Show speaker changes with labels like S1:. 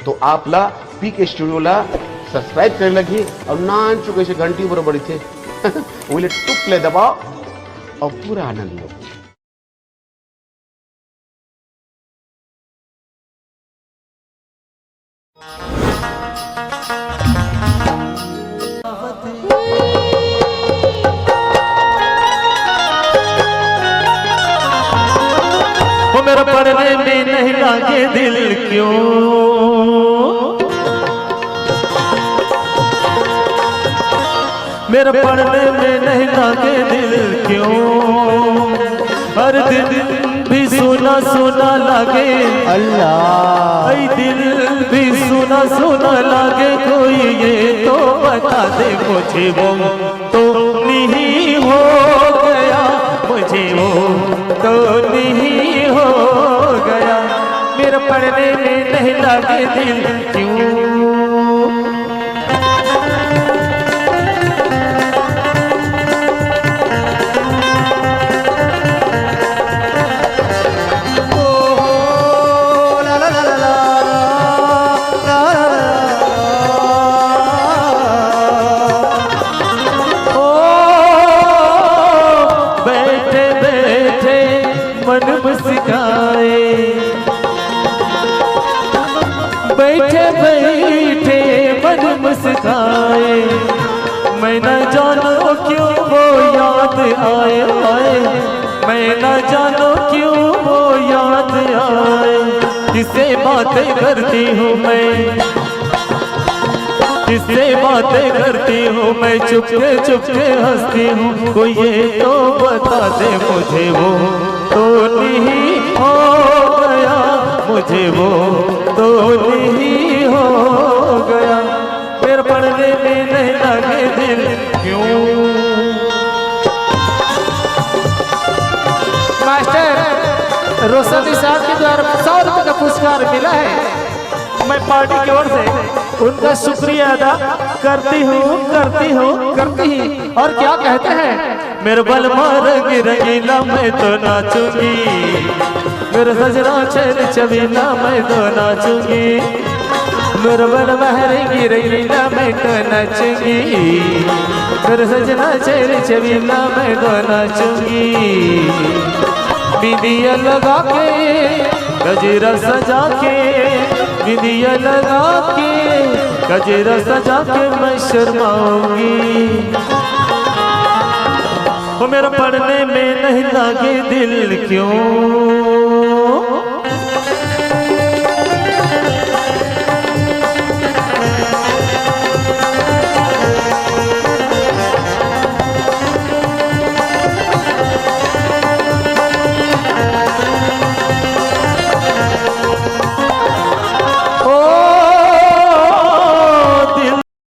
S1: तो आपला पीके स्टुडिओला सबस्क्राईब करायला लगी और नान चुके से घंटी बरोबर इथे उले टुपले दबाव और पूरा आनंद लो।
S2: वो मेरा पढ़ने में नहीं लागे दिल क्यों, मेरा पढ़ने में नहीं लागे दिल क्यों, हर दिन भी सुना सुना लागे अल्लाह, ऐ दिल भी सुना सुना लागे कोई ये तो बता दे मुझे वो तो नहीं हो गया, मुझे वो तो नहीं हो गया, मेरा पढ़ने में नहीं लागे दिल क्यों। मन मुस्काए बैठे बैठे मन मुस्काए, मैं न जानो क्यों वो याद आए आए, मैं न जानो क्यों वो याद आए, किससे बातें करती हूँ मैं, किससे बातें करती हूँ मैं, चुपके चुपके हंसती हूँ, कोई ये तो बता दे मुझे वो तो नहीं हो गया, मुझे वो तो नहीं हो गया, फिर पढ़ने में नहीं लगे दिल क्यों।
S3: मास्टर रोशनी साहब के द्वारा 100 रुपये का पुरस्कार मिला है,
S2: मैं पार्टी की ओर से उनका शुक्रिया अदा करती ही
S3: और क्या कहते हैं,
S2: मेरे बल मारेंगे रंगीला मैं तो नाचूंगी, मेरे सजना चल चबीला मैं तो नाचूंगी, मेरे बल मारेंगे रंगीला मैं तो नाचूंगी, मेरे सजना चल चबीला मैं तो नाचूंगी, बिंदिया लगा के गजरा सजा के, बिंदिया लगा के गजरा सजा के मैं शर्माऊंगी, वो मेरा पढ़ने में नहीं लागे दिल क्यों।